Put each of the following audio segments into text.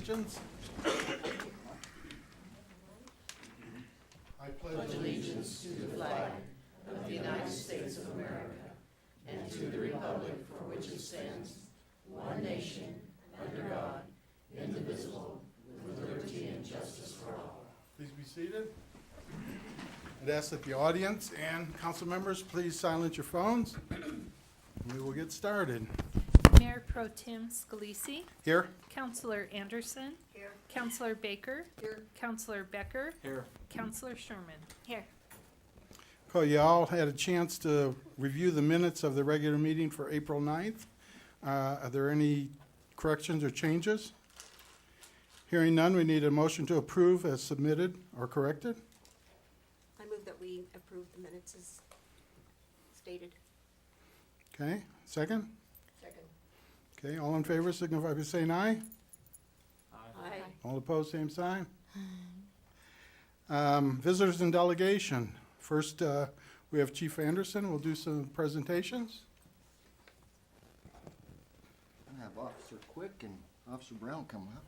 allegiance. I pledge allegiance to the flag of the United States of America and to the republic for which it stands, one nation, under God, indivisible, with liberty and justice for all. Please be seated. I'd ask that the audience and council members please silence your phones. We will get started. Mayor Pro Tem Scalisi. Here. Councilor Anderson. Here. Councilor Baker. Here. Councilor Becker. Here. Councilor Sherman. Here. Okay, you all had a chance to review the minutes of the regular meeting for April 9th. Are there any corrections or changes? Hearing none, we need a motion to approve as submitted or corrected. I move that we approve the minutes as stated. Okay, second? Second. Okay, all in favor signify by saying aye. Aye. All opposed, same sign. Visitors and delegation. First, we have Chief Anderson. We'll do some presentations. I have Officer Quick and Officer Brown come up.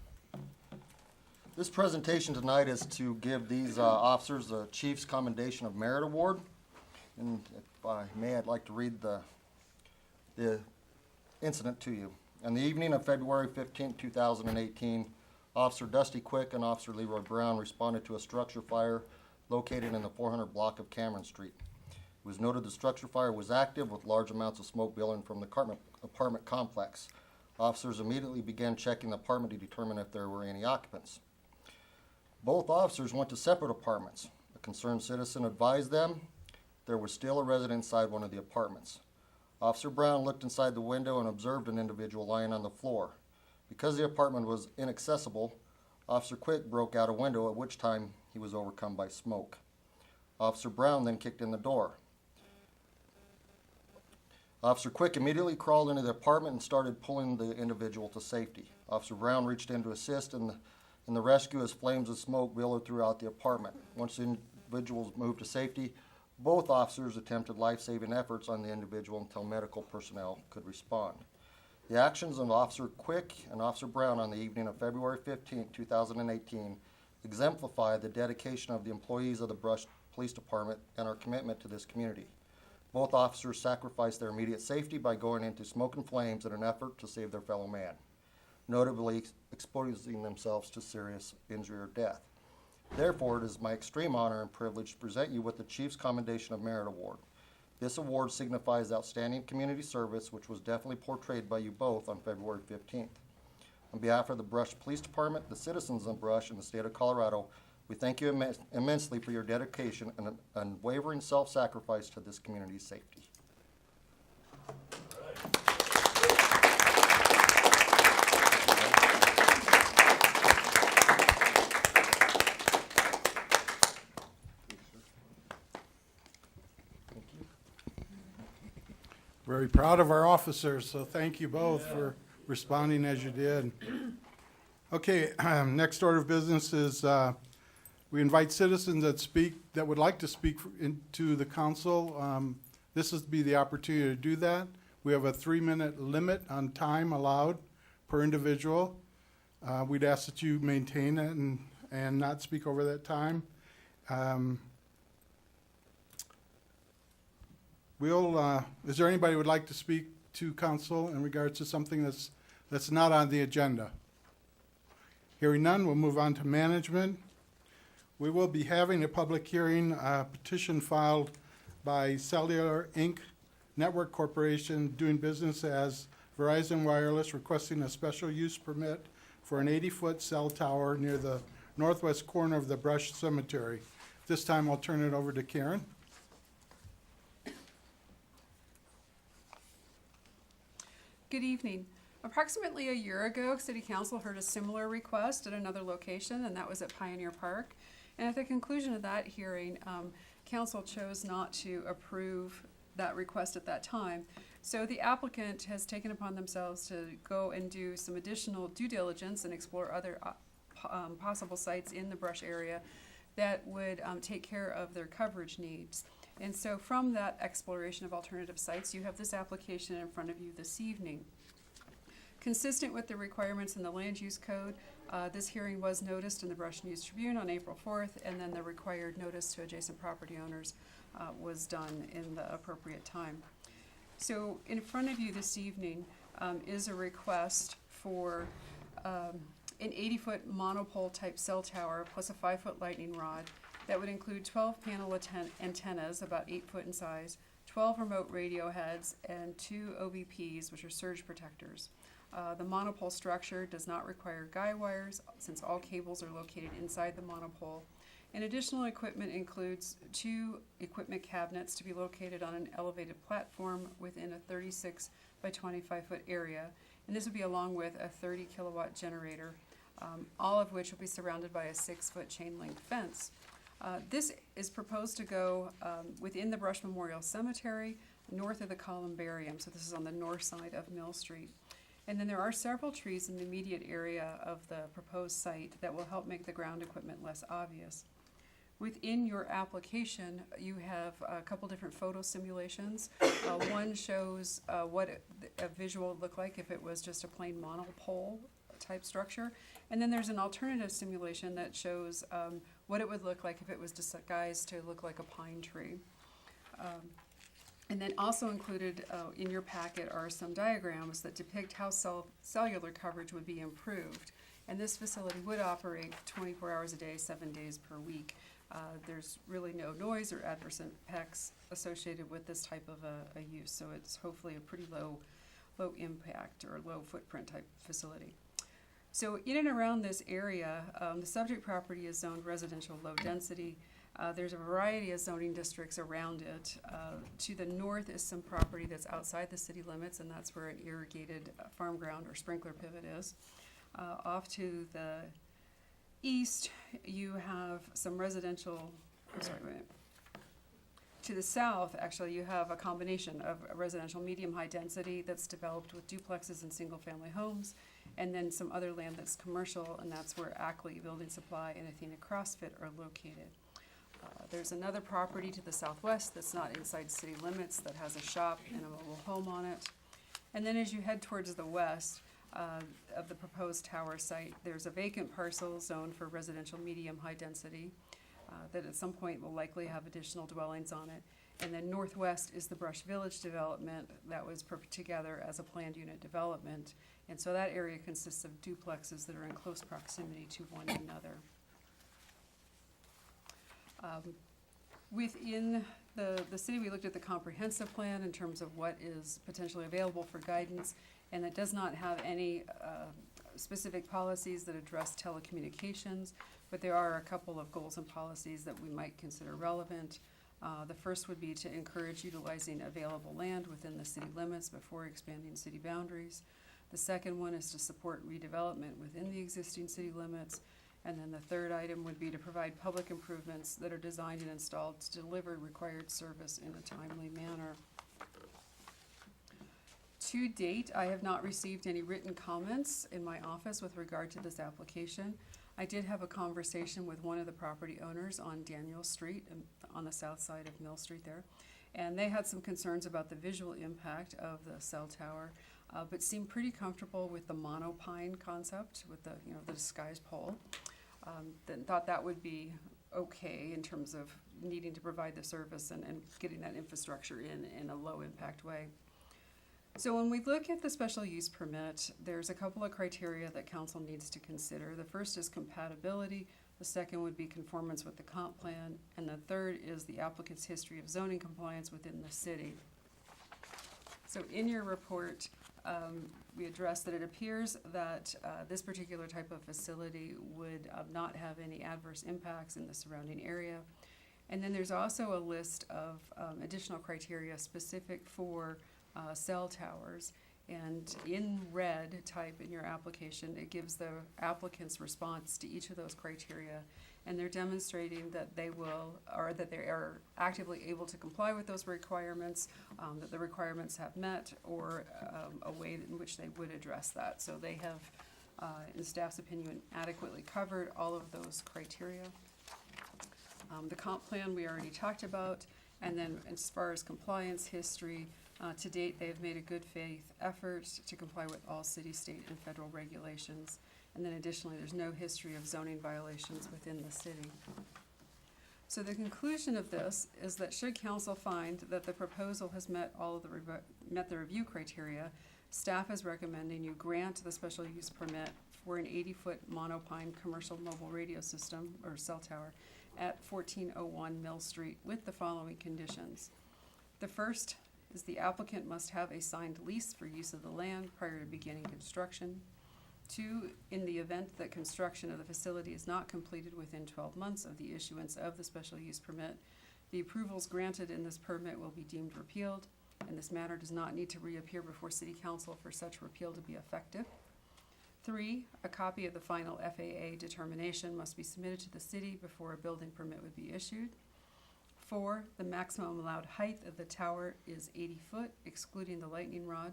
This presentation tonight is to give these officers the Chief's Commendation of Merit Award. And if I may, I'd like to read the incident to you. On the evening of February 15, 2018, Officer Dusty Quick and Officer Leroy Brown responded to a structure fire located in the 400 block of Cameron Street. It was noted the structure fire was active with large amounts of smoke billowing from the apartment complex. Officers immediately began checking the apartment to determine if there were any occupants. Both officers went to separate apartments. A concerned citizen advised them there was still a resident inside one of the apartments. Officer Brown looked inside the window and observed an individual lying on the floor. Because the apartment was inaccessible, Officer Quick broke out a window, at which time he was overcome by smoke. Officer Brown then kicked in the door. Officer Quick immediately crawled into the apartment and started pulling the individual to safety. Officer Brown reached in to assist in the rescue as flames of smoke billowed throughout the apartment. Once the individuals moved to safety, both officers attempted life-saving efforts on the individual until medical personnel could respond. The actions of Officer Quick and Officer Brown on the evening of February 15, 2018 exemplify the dedication of the employees of the Brush Police Department and our commitment to this community. Both officers sacrificed their immediate safety by going into smoke and flames in an effort to save their fellow man, notably exposing themselves to serious injury or death. Therefore, it is my extreme honor and privilege to present you with the Chief's Commendation of Merit Award. This award signifies outstanding community service, which was definitely portrayed by you both on February 15th. On behalf of the Brush Police Department, the citizens of Brush, and the state of Colorado, we thank you immensely for your dedication and unwavering self-sacrifice to this community's safety. Very proud of our officers, so thank you both for responding as you did. Okay, next order of business is we invite citizens that would like to speak to the council. This would be the opportunity to do that. We have a 3-minute limit on time allowed per individual. We'd ask that you maintain it and not speak over that time. Is there anybody who would like to speak to council in regards to something that's not on the agenda? Hearing none, we'll move on to management. We will be having a public hearing, petition filed by Cellular Inc. Network Corporation doing business as Verizon Wireless, requesting a special use permit for an 80-foot cell tower near the northwest corner of the Brush Cemetery. This time I'll turn it over to Karen. Good evening. Approximately a year ago, City Council heard a similar request at another location, and that was at Pioneer Park. And at the conclusion of that hearing, Council chose not to approve that request at that time. So the applicant has taken upon themselves to go and do some additional due diligence and explore other possible sites in the Brush area that would take care of their coverage needs. And so from that exploration of alternative sites, you have this application in front of you this evening. Consistent with the requirements in the Land Use Code, this hearing was noticed in the Brush News Tribune on April 4th, and then the required notice to adjacent property owners was done in the appropriate time. So in front of you this evening is a request for an 80-foot monopole type cell tower plus a 5-foot lightning rod that would include 12 panel antennas, about 8 foot in size, 12 remote radio heads, and 2 OBPs, which are surge protectors. The monopole structure does not require guy wires since all cables are located inside the monopole. And additional equipment includes 2 equipment cabinets to be located on an elevated platform within a 36 by 25 foot area. And this would be along with a 30 kilowatt generator, all of which will be surrounded by a 6-foot chain link fence. This is proposed to go within the Brush Memorial Cemetery, north of the columbarium. So this is on the north side of Mill Street. And then there are several trees in the immediate area of the proposed site that will help make the ground equipment less obvious. Within your application, you have a couple different photo simulations. One shows what a visual would look like if it was just a plain monopole type structure. And then there's an alternative simulation that shows what it would look like if it was disguised to look like a pine tree. And then also included in your packet are some diagrams that depict how cellular coverage would be improved. And this facility would operate 24 hours a day, 7 days per week. There's really no noise or adverse impacts associated with this type of a use, so it's hopefully a pretty low impact or low footprint type facility. So in and around this area, the subject property is zoned residential low density. There's a variety of zoning districts around it. To the north is some property that's outside the city limits, and that's where an irrigated farm ground or sprinkler pivot is. Off to the east, you have some residential, wait a minute. To the south, actually, you have a combination of residential medium-high density that's developed with duplexes and single-family homes, and then some other land that's commercial, and that's where Ackley Building Supply and Athena CrossFit are located. There's another property to the southwest that's not inside city limits that has a shop and a mobile home on it. And then as you head towards the west of the proposed tower site, there's a vacant parcel zoned for residential medium-high density that at some point will likely have additional dwellings on it. And then northwest is the Brush Village development that was put together as a planned unit development. And so that area consists of duplexes that are in close proximity to one another. Within the city, we looked at the comprehensive plan in terms of what is potentially available for guidance, and it does not have any specific policies that address telecommunications, but there are a couple of goals and policies that we might consider relevant. The first would be to encourage utilizing available land within the city limits before expanding city boundaries. The second one is to support redevelopment within the existing city limits. And then the third item would be to provide public improvements that are designed and installed to deliver required service in a timely manner. To date, I have not received any written comments in my office with regard to this application. I did have a conversation with one of the property owners on Daniel Street, on the south side of Mill Street there, and they had some concerns about the visual impact of the cell tower, but seemed pretty comfortable with the monopine concept, with the disguised pole. Then thought that would be okay in terms of needing to provide the service and getting that infrastructure in a low impact way. So when we look at the special use permit, there's a couple of criteria that council needs to consider. The first is compatibility, the second would be conformance with the comp plan, and the third is the applicant's history of zoning compliance within the city. So in your report, we addressed that it appears that this particular type of facility would not have any adverse impacts in the surrounding area. And then there's also a list of additional criteria specific for cell towers. And in red type in your application, it gives the applicant's response to each of those criteria. And they're demonstrating that they are actively able to comply with those requirements, that the requirements have met, or a way in which they would address that. So they have, in staff's opinion, adequately covered all of those criteria. The comp plan we already talked about, and then as far as compliance history, To date, they have made a good faith effort to comply with all city, state, and federal regulations. And then additionally, there's no history of zoning violations within the city. So the conclusion of this is that should council find that the proposal has met all of met the review criteria, staff is recommending you grant the special use permit for an 80-foot monopine commercial mobile radio system or cell tower at 1401 Mill Street with the following conditions. The first is the applicant must have a signed lease for use of the land prior to beginning construction. 2, in the event that construction of the facility is not completed within 12 months of the issuance of the special use permit, the approvals granted in this permit will be deemed repealed, and this matter does not need to reappear before City Council for such repeal to be effective. 3, a copy of the final FAA determination must be submitted to the city before a building permit would be issued. 4, the maximum allowed height of the tower is 80 foot, excluding the lightning rod.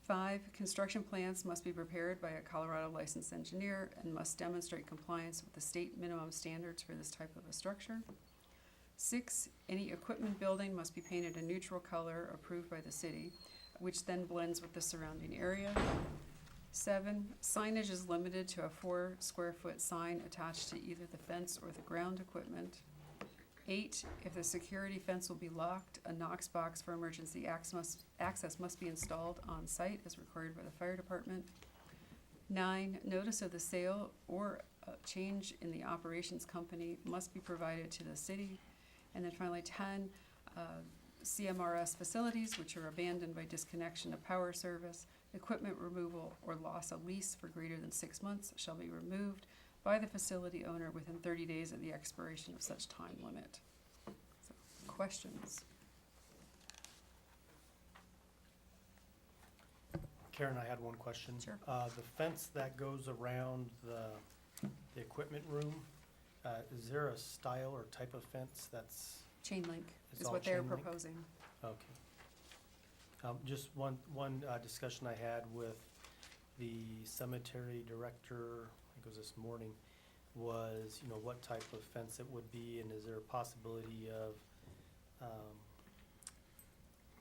5, construction plans must be prepared by a Colorado licensed engineer and must demonstrate compliance with the state minimum standards for this type of a structure. 6, any equipment building must be painted a neutral color approved by the city, which then blends with the surrounding area. 7, signage is limited to a 4 square foot sign attached to either the fence or the ground equipment. 8, if the security fence will be locked, a Knox box for emergency access must be installed on site as required by the fire department. 9, notice of the sale or change in the operations company must be provided to the city. And then finally, 10, CMRS facilities which are abandoned by disconnection of power service, equipment removal, or loss of lease for greater than 6 months shall be removed by the facility owner within 30 days of the expiration of such time limit. So, questions? Karen, I had one question. Sure. The fence that goes around the equipment room, is there a style or type of fence that's, Chain link It's is all what they're chain link? proposing. okay. Just one discussion I had with the cemetery director, I think it was this morning, was, what type of fence it would be, and is there a possibility of,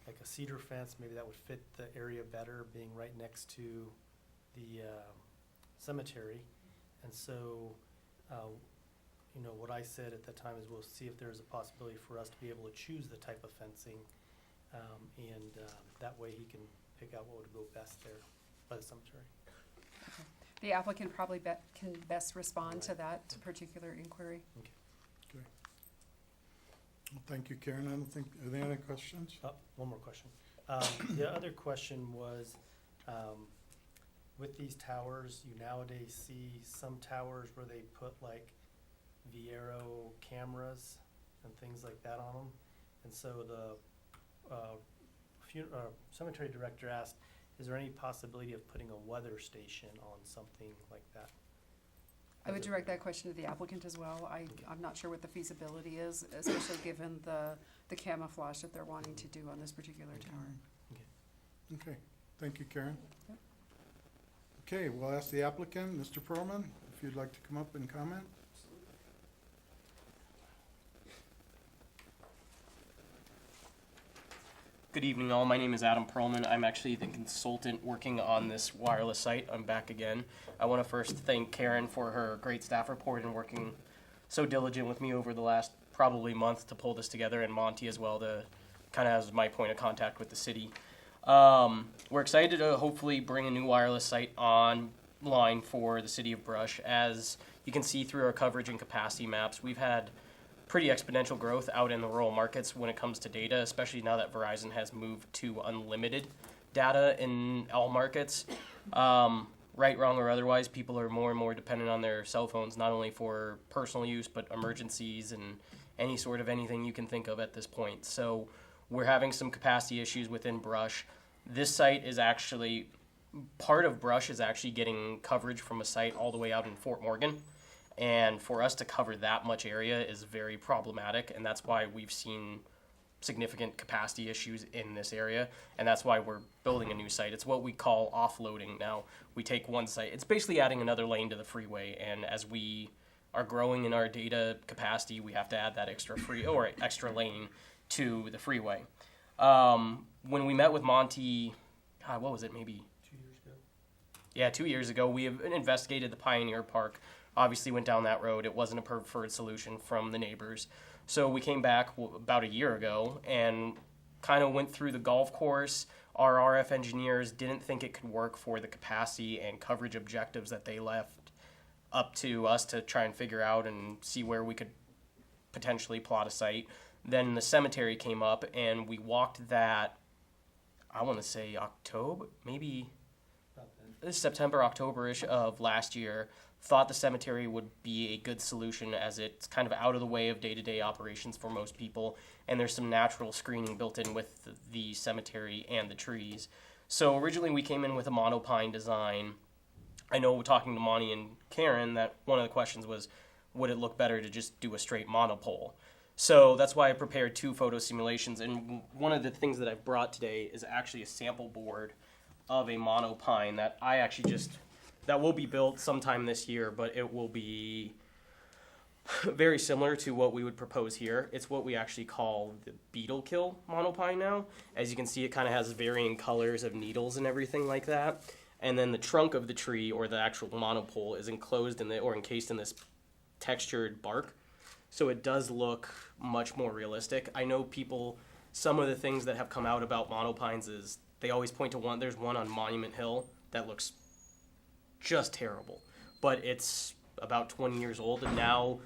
like a cedar fence, maybe that would fit the area better, being right next to the cemetery. And so, what I said at the time is we'll see if there's a possibility for us to be able to choose the type of fencing, and that way he can pick out what would go best there by the cemetery. The applicant probably can best respond to that particular inquiry. Well, thank you, Karen. I don't think, are there any other questions? One more question. The other question was, with these towers, you nowadays see some towers where they put like Viero cameras and things like that on them. And so the cemetery director asked, is there any possibility of putting a weather station on something like that? I would direct that question to the applicant as well. I'm not sure what the feasibility is, especially given the camouflage that they're wanting to do on this particular tower. Okay, thank you, Karen. Yep. Okay, we'll ask the applicant, Mr. Perlman, if you'd like to come up and comment. Good evening, all. My name is Adam Perlman. I'm actually the consultant working on this wireless site. I'm back again. I want to first thank Karen for her great staff report and working so diligent with me over the last probably month to pull this together, and Monty as well to kind of as my point of contact with the city. We're excited to hopefully bring a new wireless site online for the city of Brush. As you can see through our coverage and capacity maps, we've had pretty exponential growth out in the rural markets when it comes to data, especially now that Verizon has moved to unlimited data in all markets. Right, wrong, or otherwise, people are more and more dependent on their cell phones, not only for personal use, but emergencies and any sort of anything you can think of at this point. So we're having some capacity issues within Brush. This site is actually, part of Brush is actually getting coverage from a site all the way out in Fort Morgan. And for us to cover that much area is very problematic, and that's why we've seen significant capacity issues in this area, and that's why we're building a new site. It's what we call offloading now. We take one site. It's basically adding another lane to the freeway, and as we are growing in our data capacity, we have to add that extra extra lane to the freeway. When we met with Monty, God, what was it, maybe 2 years ago. Yeah, 2 years ago, we have investigated the Pioneer Park. Obviously, went down that road. It wasn't a preferred solution from the neighbors. So we came back about a year ago and kind of went through the golf course. Our RF engineers didn't think it could work for the capacity and coverage objectives that they left up to us to try and figure out and see where we could potentially plot a site. Then the cemetery came up, and we walked that, I want to say October, maybe About then. September, October-ish of last year. Thought the cemetery would be a good solution as it's kind of out of the way of day-to-day operations for most people, and there's some natural screening built in with the cemetery and the trees. So originally we came in with a monopine design. I know talking to Monty and Karen that one of the questions was, would it look better to just do a straight monopole? So that's why I prepared 2 photo simulations, and one of the things that I've brought today is actually a sample board of a monopine that I actually that will be built sometime this year, but it will be very similar to what we would propose here. It's what we actually call the beetle kill monopine now. As you can see, it kind of has varying colors of needles and everything like that. And then the trunk of the tree, or the actual monopole, is enclosed in or encased in this textured bark. So it does look much more realistic. I know some of the things that have come out about monopines is they always point to there's one on Monument Hill that looks just terrible. But it's about 20 years old, and now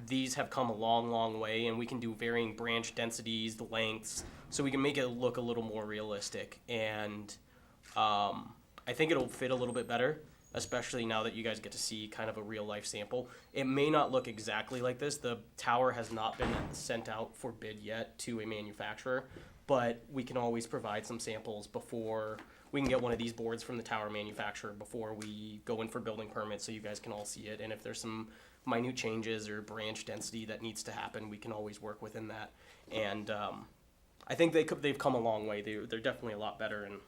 these have come a long, long way, and we can do varying branch densities, the lengths, so we can make it look a little more realistic. And I think it'll fit a little bit better, especially now that you guys get to see kind of a real-life sample. It may not look exactly like this. The tower has not been sent out for bid yet to a manufacturer, but we can always provide some samples before we can get one of these boards from the tower manufacturer before we go in for building permits, so you guys can all see it. And if there's some minute changes or branch density that needs to happen, we can always work within that. And I think they've come a long way. They're definitely a lot better, and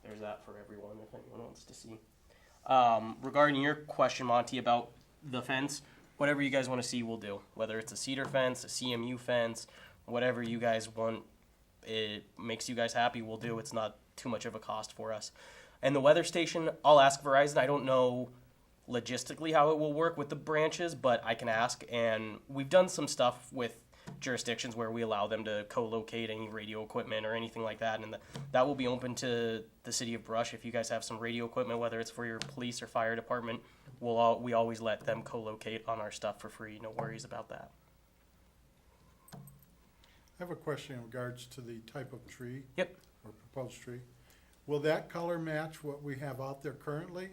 there's that for everyone if anyone wants to see. Regarding your question, Monty, about the fence, whatever you guys want to see, we'll do. Whether it's a cedar fence, a CMU fence, whatever you guys want, it makes you guys happy, we'll do. It's not too much of a cost for us. And the weather station, I'll ask Verizon. I don't know logistically how it will work with the branches, but I can ask. And we've done some stuff with jurisdictions where we allow them to co-locate any radio equipment or anything like that, and that will be open to the city of Brush. If you guys have some radio equipment, whether it's for your police or fire department, we always let them co-locate on our stuff for free. No worries about that. I have a question in regards to the type of tree. Yep. Or proposed tree. Will that color match what we have out there currently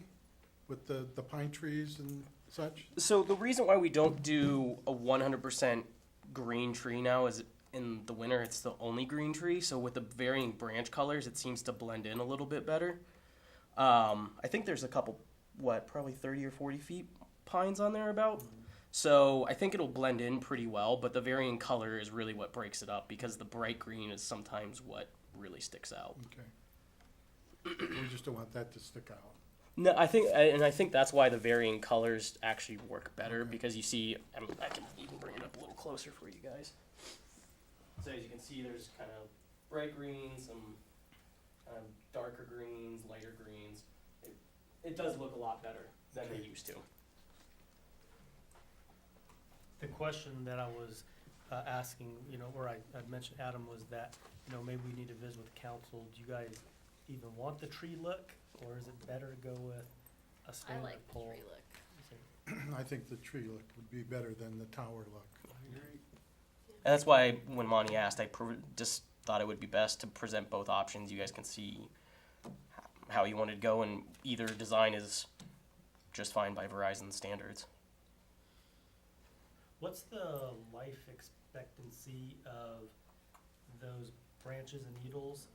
with the pine trees and such? So the reason why we don't do a 100% green tree now is in the winter it's the only green tree. So with the varying branch colors, it seems to blend in a little bit better. I think there's a couple, probably 30 or 40 feet pines on there about. So I think it'll blend in pretty well, but the varying color is really what breaks it up, because the bright green is sometimes what really sticks out. Okay. We just don't want that to stick out. No, I think that's why the varying colors actually work better, Okay. because you see, I can even bring it up a little closer for you guys. So as you can see, there's kind of bright greens, some kind of darker greens, lighter greens. It does look a lot better than they used to. The question that I was asking, or I'd mentioned Adam, was that, maybe we need to visit with council. Do you guys even want the tree look, or is it better to go with a I standard like the pole? tree look. I think the tree look would be better than the tower look. And that's why when Monty asked, I just thought it would be best to present both options. You guys can see how you wanted to go, and either design is just fine by Verizon standards. What's the life expectancy of those branches and needles?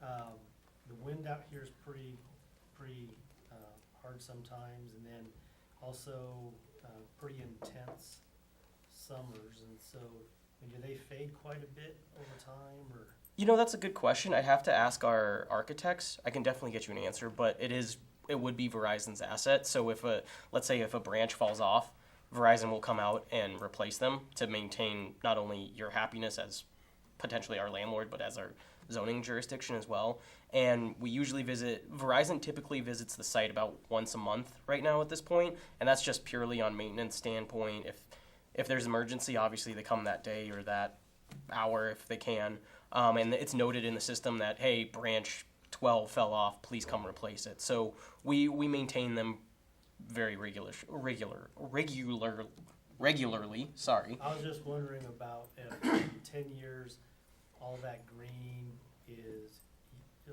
The wind out here is pretty hard sometimes, and then also pretty intense summers, and so do they fade quite a bit over time, or? That's a good question. I'd have to ask our architects. I can definitely get you an answer, but it would be Verizon's asset. So let's say if a branch falls off, Verizon will come out and replace them to maintain not only your happiness as potentially our landlord, but as zoning jurisdiction as well. And we usually Verizon typically visits the site about once a month right now at this point, and that's just purely on maintenance standpoint. If there's emergency, obviously they come that day or that hour if they can. And it's noted in the system that, hey, branch 12 fell off, please come replace it. So we maintain them very regularly. Sorry. I was just wondering about if 10 years, all that green is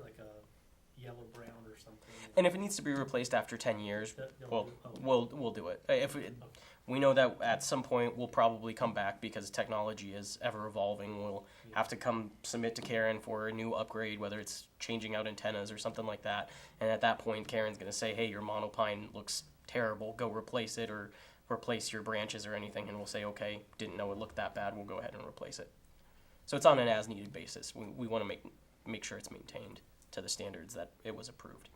like a yellow brown or something. And if it needs to be replaced after 10 years, Well, we'll do it. We know that at some point we'll probably come back because technology is ever evolving. We'll have to come submit to Karen for a new upgrade, whether it's changing out antennas or something like that. And at that point, Karen's going to say, hey, your monopine looks terrible. Go replace it or replace your branches or anything. And we'll say, okay, didn't know it looked that bad. We'll go ahead and replace it. So it's on an as-needed basis. We want to make sure it's maintained to the standards that it was approved.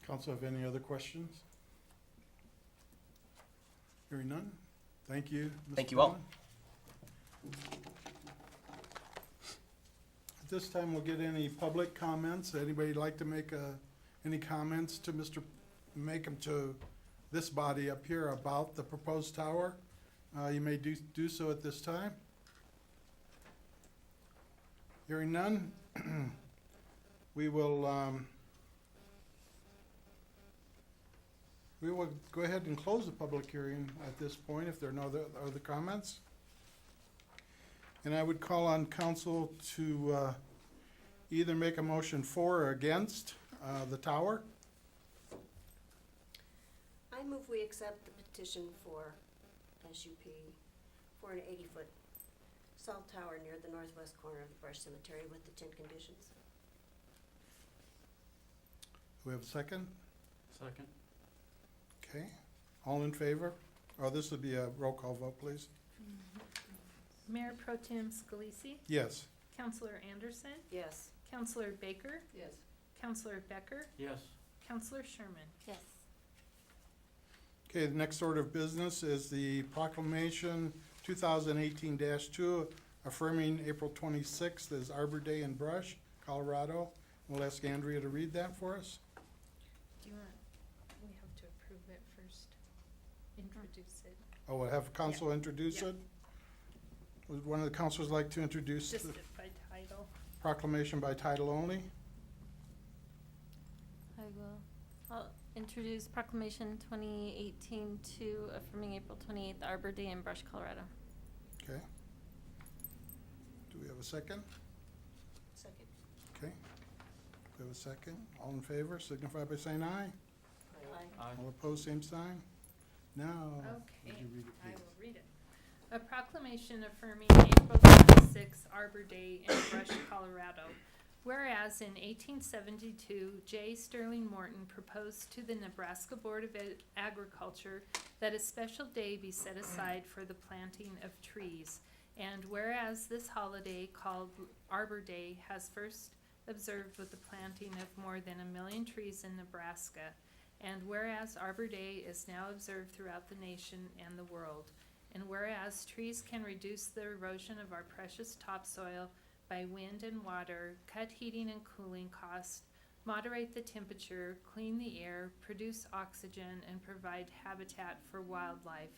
Council have any other questions? Hearing none? Thank you. Mr. Thank you all. Perlman. At this time, we'll get any public comments. Anybody like to make any comments to make them to this body up here about the proposed tower? You may do so at this time. Hearing none, we will go ahead and close the public hearing at this point if there are no other comments. And I would call on council to either make a motion for or against the tower. I move we accept the petition for SUP for an 80-foot cell tower near the northwest corner of the Brush Cemetery with the 10 conditions. Do we have a second? Second. Okay. All in favor? Oh, this would be a roll call vote, please. Mayor Pro Tem Scalisi, Yes. Councilor Anderson, Yes. Councilor Baker, Yes. Councilor Becker, Yes. Councilor Sherman. Yes. Okay, the next order of business is the proclamation 2018-2 affirming April 26th as Arbor Day in Brush, Colorado. We'll ask Andrea to read that for us. Do you want, we have to approve it first, introduce it, Oh, we'll have council introduce Yeah. it. Would one of the councilors like to introduce just the it by title. proclamation by title only? I will. I'll introduce Proclamation 2018-2 affirming April 28th Arbor Day in Brush, Colorado. Okay. Do we have a second? Second. Okay. Do we have a second? All in favor, signify by saying aye. Aye. All opposed, same sign? No. Okay, Would you read it, I please? will read it. A proclamation affirming April 26th Arbor Day in Brush, Colorado. Whereas in 1872, J. Sterling Morton proposed to the Nebraska Board of Agriculture that a special day be set aside for the planting of trees. And whereas this holiday called Arbor Day has first observed with the planting of more than 1 million trees in Nebraska. And whereas Arbor Day is now observed throughout the nation and the world. And whereas trees can reduce the erosion of our precious topsoil by wind and water, cut heating and cooling costs, moderate the temperature, clean the air, produce oxygen, and provide habitat for wildlife.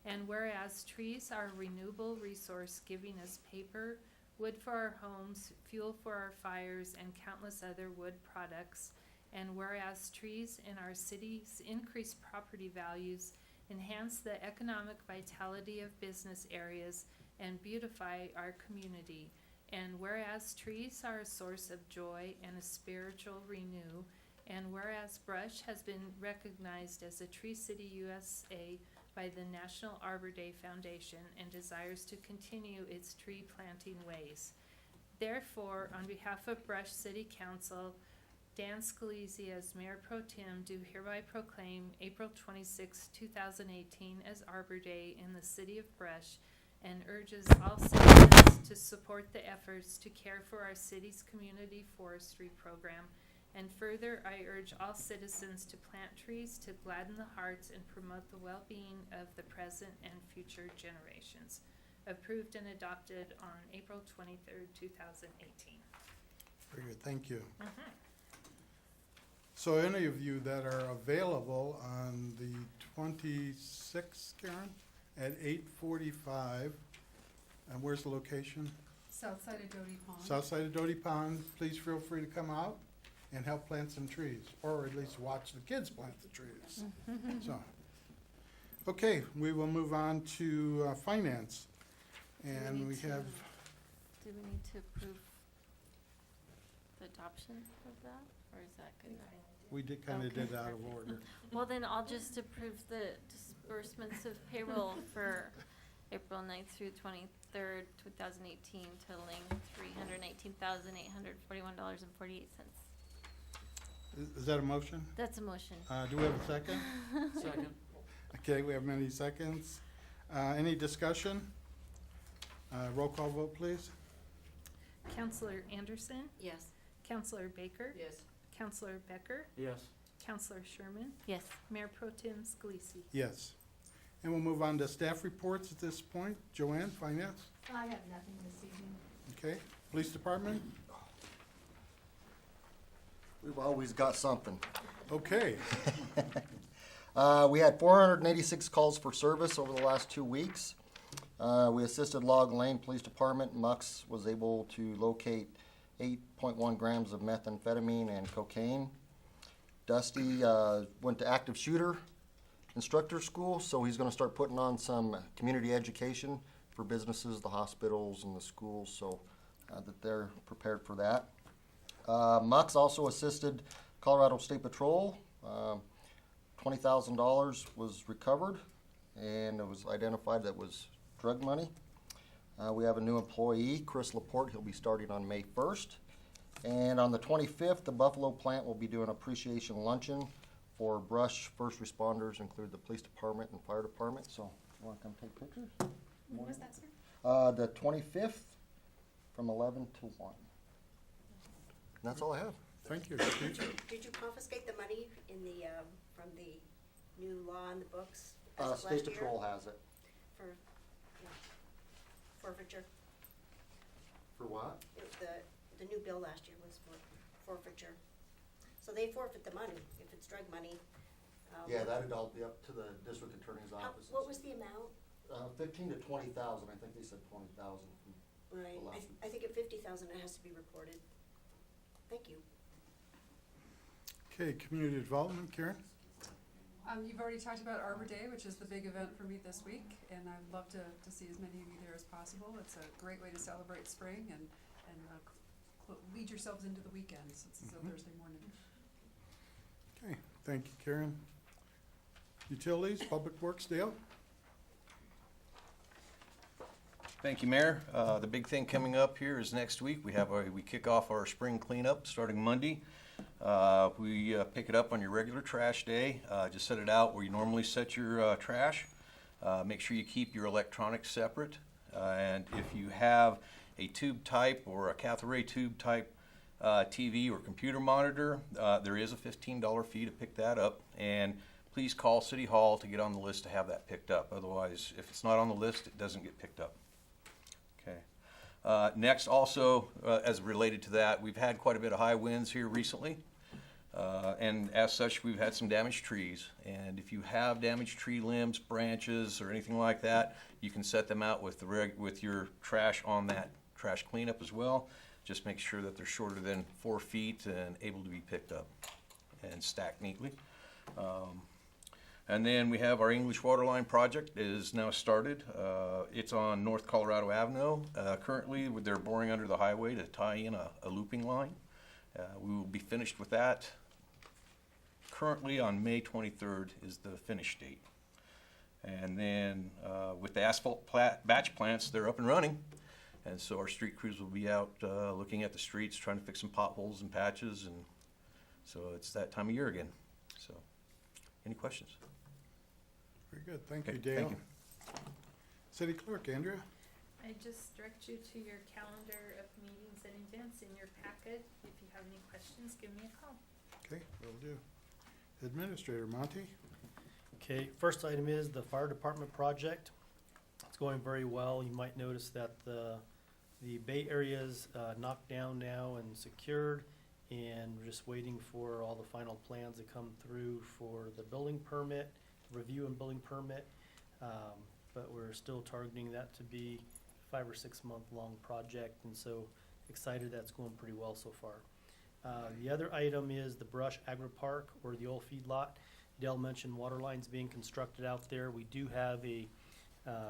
And whereas trees are a renewable resource giving us paper, wood for our homes, fuel for our fires, and countless other wood products. And whereas trees in our cities increase property values, enhance the economic vitality of business areas, and beautify our community. And whereas trees are a source of joy and a spiritual renew, and whereas Brush has been recognized as a Tree City USA by the National Arbor Day Foundation and desires to continue its tree planting ways. Therefore, on behalf of Brush City Council, Dan Scalisi as Mayor Pro Tem do hereby proclaim April 26, 2018 as Arbor Day in the city of Brush, and urges all citizens to support the efforts to care for our city's community forestry program. And further, I urge all citizens to plant trees to gladden the hearts and promote the well-being of the present and future generations. approved and adopted on April 23rd, 2018. Very good, thank you. So any of you that are available on the 26th, Karen, at 8:45, and where's the location? South side of Doty Pond. South side of Doty Pond, please feel free to come out and help plant some trees, or at least watch the kids plant the trees. So, okay, we will move on to finance. And we have, Do we need to approve the adoption of that, or is that good enough? we did, kind of Okay. did out of order. Well, then I'll just approve the disbursements of payroll for April 9th through 23rd, 2018, totaling $318,841.48. Is that a motion? That's a motion. Do we have a second? Second. Okay, we have many seconds. Any discussion? Roll call vote, please. Counselor Anderson, Yes. Counselor Baker, Yes. Counselor Becker, Yes. Counselor Sherman, Yes. Mayor Pro Tem Scalisi. Yes. And we'll move on to staff reports at this point. Joanne, Finance? I have nothing this evening. Okay. Police Department? We've always got something. Okay. We had 486 calls for service over the last 2 weeks. We assisted Log Lane Police Department. MUX was able to locate 8.1 grams of methamphetamine and cocaine. Dusty went to active shooter instructor school, so he's going to start putting on some community education for businesses, the hospitals, and the schools, so that they're prepared for that. MUX also assisted Colorado State Patrol. $20,000 was recovered, and it was identified that was drug money. We have a new employee, Chris Laporte. He'll be starting on May 1st. And on the 25th, the Buffalo plant will be doing appreciation luncheon for brush first responders, include the police department and fire department. So, you want to come take pictures? When was that, sir? The 25th from 11 to 1. And that's all I have. Thank you. Did you confiscate the money in the, from the new law in the books as of State last year? Patrol has it. For, yeah, forfeiture? For what? The new bill last year was for forfeiture. So they forfeit the money if it's drug money. Yeah, that'd all be up to the district attorney's office. What was the amount? 15 to 20,000. I think they said 20,000. Right, The last I think at 50,000 it has to be reported. Thank you. Okay, community development, Karen? You've already talked about Arbor Day, which is the big event for me this week, and I'd love to see as many of you there as possible. It's a great way to celebrate spring and lead yourselves into the weekends. It's a Thursday morning. Okay, thank you, Karen. Utilities, Public Works, Dale? Thank you, Mayor. The big thing coming up here is next week. We kick off our spring cleanup starting Monday. We pick it up on your regular trash day. Just set it out where you normally set your trash. Make sure you keep your electronics separate. And if you have a tube type or a cathode ray tube type TV or computer monitor, there is a $15 fee to pick that up. And please call City Hall to get on the list to have that picked up. Otherwise, if it's not on the list, it doesn't get picked up. Okay. Next, also, as related to that, we've had quite a bit of high winds here recently. And as such, we've had some damaged trees. And if you have damaged tree limbs, branches, or anything like that, you can set them out with your trash on that trash cleanup as well. Just make sure that they're shorter than 4 feet and able to be picked up and stacked neatly. And then we have our English Waterline project is now started. It's on North Colorado Avenue. Currently, they're boring under the highway to tie in a looping line. We will be finished with that. Currently on May 23rd is the finish date. And then with the asphalt batch plants, they're up and running. And so our street crews will be out looking at the streets, trying to fix some potholes and patches. And so it's that time of year again. So, any questions? Very good, thank you, Okay, Dale. thank you. City Clerk, Andrea? I just direct you to your calendar of meetings and events in your packet. If you have any questions, give me a call. Okay, will do. Administrator, Monty? Okay, first item is the fire department project. It's going very well. You might notice that the bay area's knocked down now and secured, and we're just waiting for all the final plans to come through for the building permit, review and building permit. But we're still targeting that to be 5 or 6 month long project, and so excited that's going pretty well so far. The other item is the Brush Agri Park, or the old feedlot. Dell mentioned water lines being constructed out there. We do have a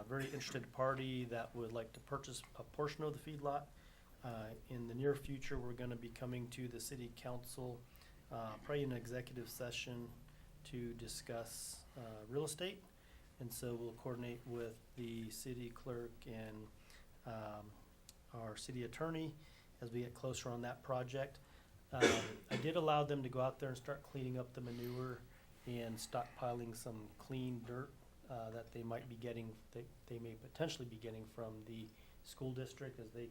very interested party that would like to purchase a portion of the feedlot. In the near future, we're gonna be coming to the city council, probably in an executive session to discuss real estate. And so we'll coordinate with the city clerk and our city attorney as we get closer on that project. I did allow them to go out there and start cleaning up the manure and stockpiling some clean dirt that they might be getting, they may potentially be getting from the school district as they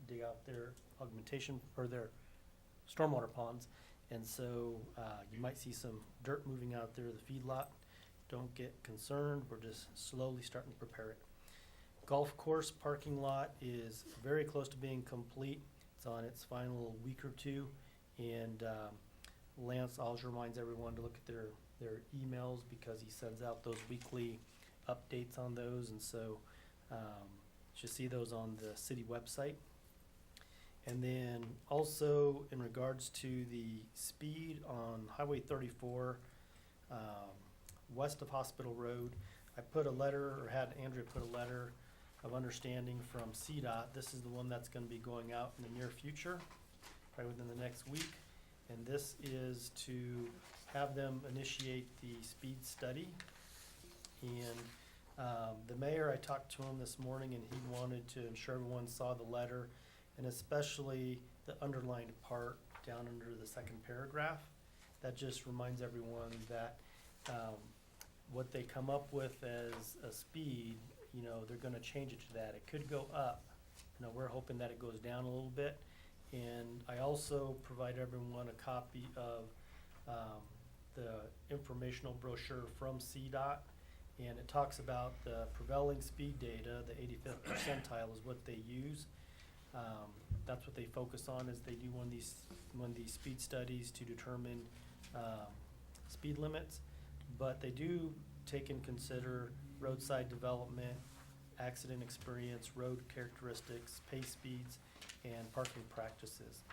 dig out their augmentation or their stormwater ponds. And so you might see some dirt moving out there, the feedlot. Don't get concerned, we're just slowly starting to prepare it. Golf course parking lot is very close to being complete. It's on its final week or two, and Lance always reminds everyone to look at their emails because he sends out those weekly updates on those, and so you should see those on the city website. And then also in regards to the speed on Highway 34, west of Hospital Road, I put a letter, or had Andrea put a letter of understanding from CDOT. This is the one that's gonna be going out in the near future, probably within the next week. And this is to have them initiate the speed study. And the mayor, I talked to him this morning, and he wanted to ensure everyone saw the letter, and especially the underlined part down under the second paragraph. That just reminds everyone that what they come up with as a speed, you know, they're gonna change it to that. It could go up. You know, we're hoping that it goes down a little bit. And I also provide everyone a copy of the informational brochure from CDOT. And it talks about the prevailing speed data, the 85th percentile is what they use. That's what they focus on as they do one of these speed studies to determine speed limits. But they do take and consider roadside development, accident experience, road characteristics, pace speeds, and parking practices.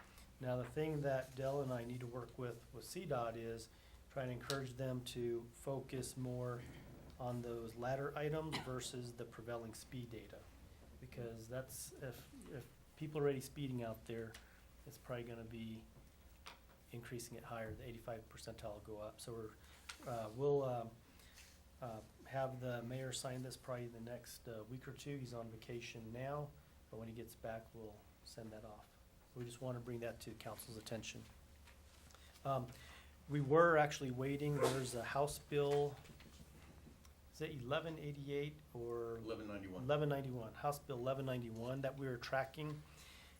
Now, the thing that Dell and I need to work with CDOT is trying to encourage them to focus more on those latter items versus the prevailing speed data. Because that's, if people are already speeding out there, it's probably gonna be increasing it higher, the 85th percentile will go up. So we'll have the mayor sign this probably the next week or two. He's on vacation now, but when he gets back, we'll send that off. We just want to bring that to council's attention. We were actually waiting, there's a House bill, is it 1188 or? 1191. 1191, House Bill 1191 that we were tracking.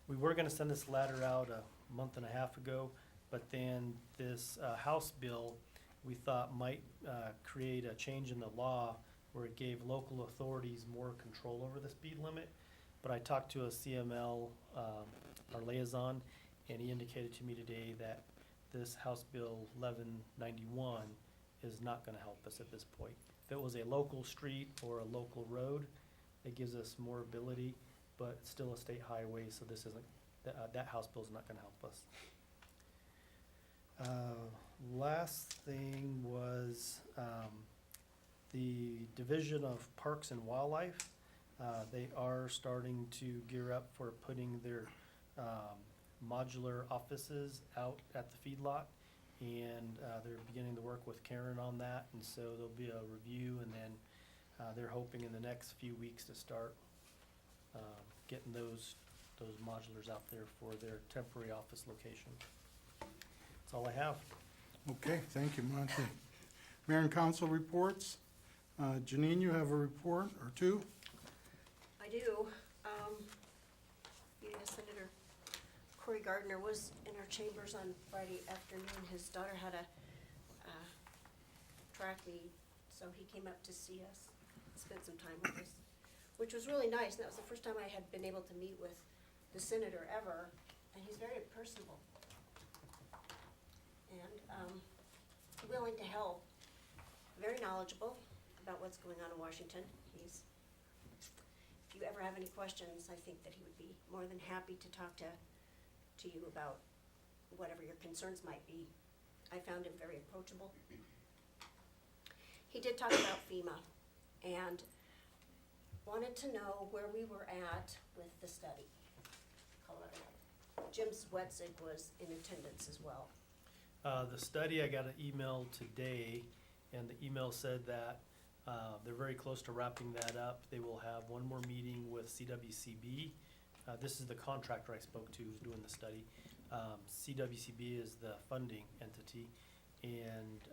We were gonna send this letter out a month and a half ago, but then this House bill we thought might create a change in the law where it gave local authorities more control over the speed limit. But I talked to a CML, our liaison, and he indicated to me today that this House Bill 1191 is not gonna help us at this point. If it was a local street or a local road, it gives us more ability, but it's still a state highway, so this isn't, that House bill is not gonna help us. Last thing was the Division of Parks and Wildlife. They are starting to gear up for putting their modular offices out at the feedlot, and they're beginning to work with Karen on that, and so there'll be a review, and then they're hoping in the next few weeks to start getting those modulars out there for their temporary office location. That's all I have. Okay, thank you, Monty. Mayor and council reports. Janine, you have a report or two? I do. Senator Cory Gardner was in our chambers on Friday afternoon. His daughter had a track meet, so he came up to see us, spent some time with us. which was really nice, and that was the first time I had been able to meet with the senator ever, and he's very personable. And willing to help, very knowledgeable about what's going on in Washington. If you ever have any questions, I think that he would be more than happy to talk to you about whatever your concerns might be. I found him very approachable. He did talk about FEMA and wanted to know where we were at with the study. Colorado. Jim Swetzig was in attendance as well. The study, I got an email today, and the email said that they're very close to wrapping that up. They will have one more meeting with CWCB. This is the contractor I spoke to who's doing the study. CWCB is the funding entity, and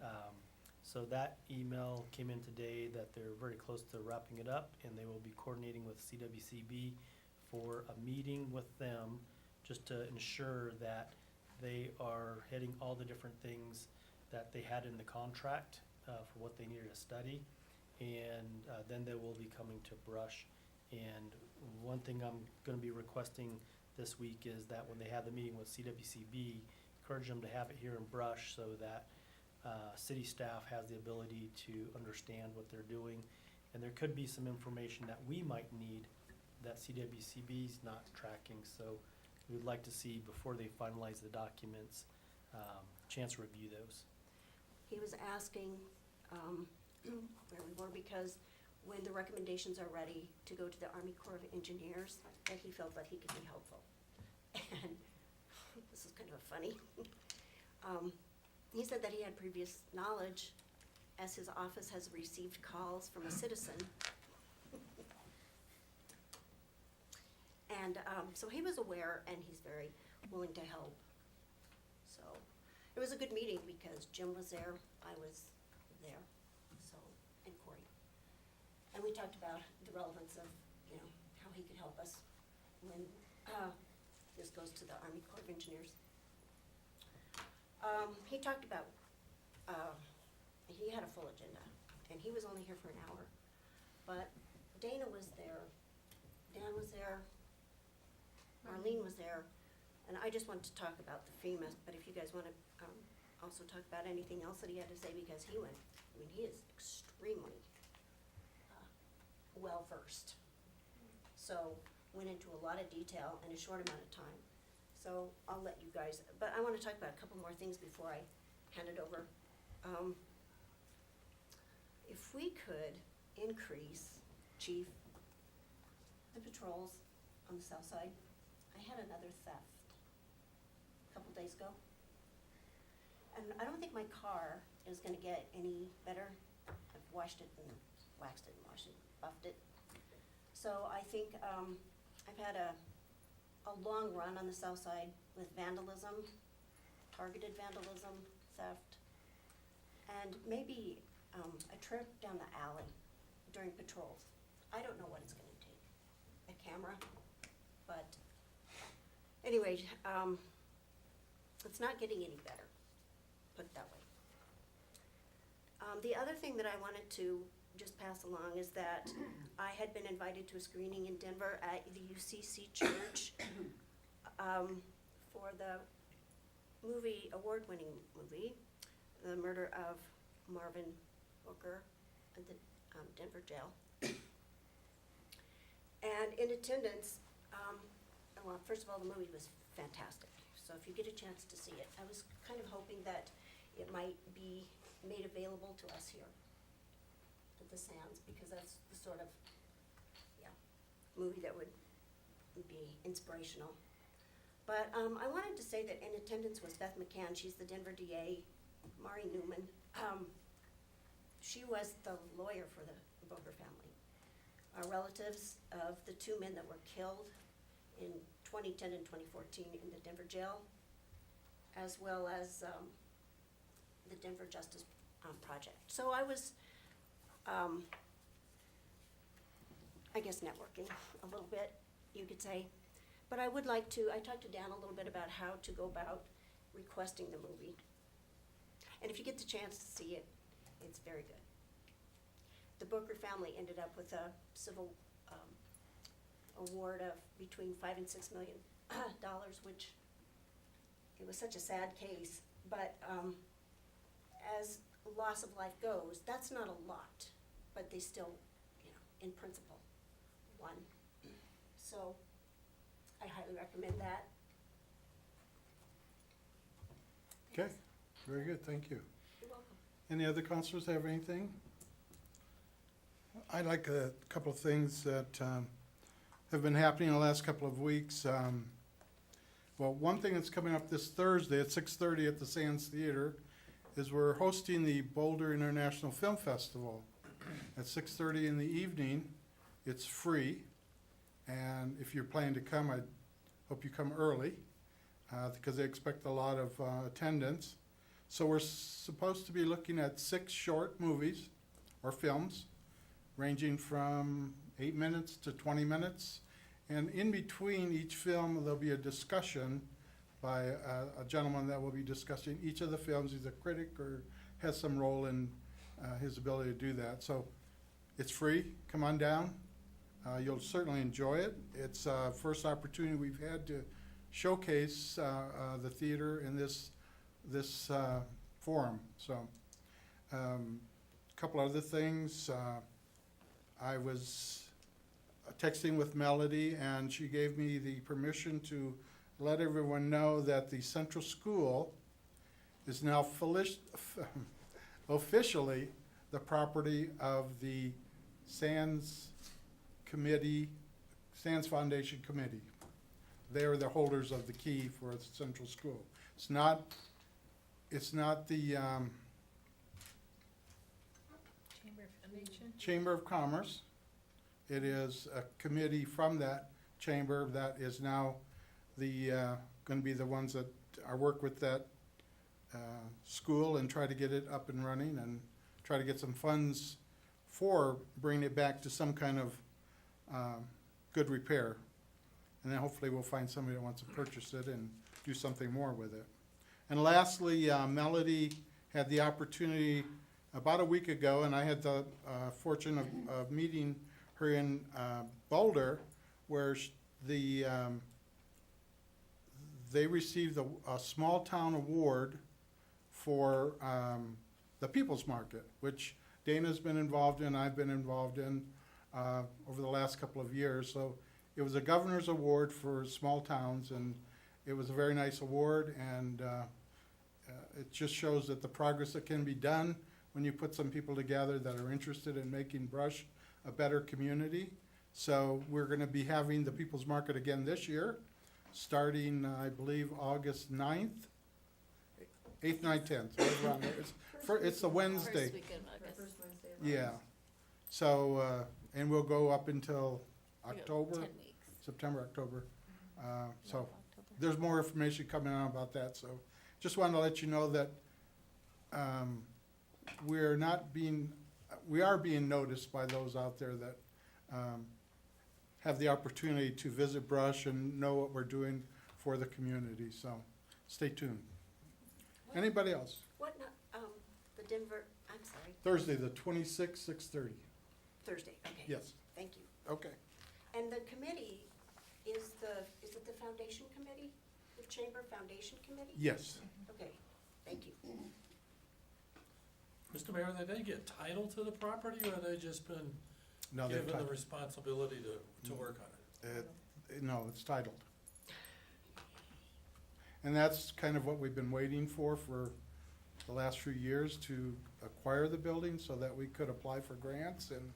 so that email came in today that they're very close to wrapping it up, and they will be coordinating with CWCB for a meeting with them just to ensure that they are hitting all the different things that they had in the contract for what they needed to study. And then they will be coming to Brush. And one thing I'm gonna be requesting this week is that when they have the meeting with CWCB, encourage them to have it here in Brush so that city staff has the ability to understand what they're doing. And there could be some information that we might need that CWCB's not tracking, so we'd like to see, before they finalize the documents, chance to review those. He was asking where we were, because when the recommendations are ready to go to the Army Corps of Engineers, that he felt that he could be helpful. And this is kind of funny. He said that he had previous knowledge, as his office has received calls from a citizen. And so he was aware, and he's very willing to help. So it was a good meeting because Jim was there, I was there, so, and Corey. And we talked about the relevance of, you know, how he could help us when this goes to the Army Corps of Engineers. He talked about, he had a full agenda, and he was only here for an hour. But Dana was there, Dan was there, Marlene was there, and I just wanted to talk about the FEMA, but if you guys wanna also talk about anything else that he had to say, because he went, I mean, he is extremely well-versed. So, went into a lot of detail in a short amount of time. So, I'll let you guys, but I wanna talk about a couple more things before I hand it over. If we could increase, Chief, the patrols on the south side. I had another theft a couple days ago. And I don't think my car is gonna get any better. I've washed it and waxed it and washed it, buffed it. So I think, I've had a long run on the south side with vandalism, targeted vandalism, theft, and maybe, a trip down the alley during patrols. I don't know what it's gonna take, a camera, but anyway, it's not getting any better, put it that way. The other thing that I wanted to just pass along is that I had been invited to a screening in Denver at the UCC Church for the movie, award-winning movie, The Murder of Marvin Booker at the Denver jail. And in attendance, well, first of all, the movie was fantastic. So if you get a chance to see it, I was kind of hoping that it might be made available to us here at the Sands, because that's the sort of, movie that would be inspirational. But I wanted to say that in attendance was Beth McCann. She's the Denver DA, Mari Newman. She was the lawyer for the Booker family. Relatives of the two men that were killed in 2010 and 2014 in the Denver jail, as well as the Denver Justice Project. So I was, I guess, networking a little bit, you could say. But I would like to, I talked to Dan a little bit about how to go about requesting the movie. And if you get the chance to see it, it's very good. The Booker family ended up with a civil award of between $5 and $6 million, which it was such a sad case, but, as loss of life goes, that's not a lot, but they still, in principle, won. So, I highly recommend that. Okay, very good, thank you. You're welcome. Any other counselors have anything? I'd like a couple of things that have been happening in the last couple of weeks. Well, one thing that's coming up this Thursday at 6:30 at the Sands Theater is we're hosting the Boulder International Film Festival at 6:30 in the evening. It's free, and if you're planning to come, I hope you come early because they expect a lot of attendance. So we're supposed to be looking at 6 short movies or films ranging from 8 minutes to 20 minutes. And in between each film, there'll be a discussion by a gentleman that will be discussing each of the films. He's a critic or has some role in his ability to do that. So it's free. Come on down. You'll certainly enjoy it. It's first opportunity we've had to showcase the theater in this forum. So a couple other things. I was texting with Melody, and she gave me the permission to let everyone know that the Central School is now officially the property of the Sands Foundation Committee. They are the holders of the key for the Central School. It's not the Chamber Foundation. Chamber of Commerce. It is a committee from that chamber that is now going to be the ones that work with that school and try to get it up and running and try to get some funds for bringing it back to some kind of good repair. And then hopefully we'll find somebody that wants to purchase it and do something more with it. And lastly, Melody had the opportunity about a week ago, and I had the fortune of meeting her in Boulder, where they received a small town award for the People's Market, which Dana's been involved in, I've been involved in over the last couple of years. So it was a governor's award for small towns, and it was a very nice award, and it just shows that the progress that can be done when you put some people together that are interested in making Brush a better community. So we're going to be having the People's Market again this year, starting, I believe, August 9th, 8th, 9th, 10th. Right around there. It's the Wednesday. First week of August. Yeah. So, and we'll go up until We got October, 10 weeks. September, October. So October. there's more information coming out about that. So just wanted to let you know that we are being noticed by those out there that have the opportunity to visit Brush and know what we're doing for the community. So stay tuned. Anybody else? The Denver, I'm sorry, Thursday, the 26th, 6:30. Thursday, okay. Yes. Thank you. Okay. And the committee is it the foundation committee? The Chamber Foundation Committee? Yes. Okay, thank you. Mr. Mayor, did they get title to the property, or have they just been No, they're given the titled. responsibility to work on it? No, it's titled. And that's kind of what we've been waiting for the last few years, to acquire the building so that we could apply for grants, and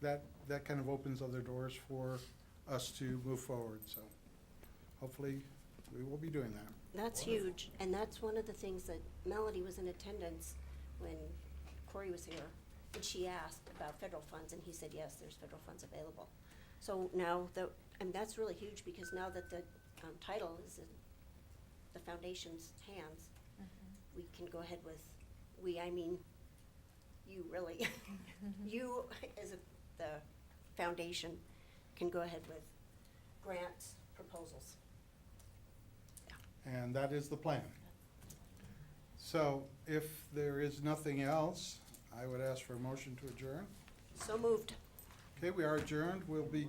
that kind of opens other doors for us to move forward. So hopefully we will be doing that. That's huge, and that's one of the things that Melody was in attendance when Corey was here, and she asked about federal funds, and he said, yes, there's federal funds available. So now, that's really huge, because now that the title is in the foundation's hands, we can go ahead with, I mean, you really, you as the foundation can go ahead with grants, proposals. And that is the plan. So if there is nothing else, I would ask for a motion to adjourn. So moved. Okay, we are adjourned. We'll be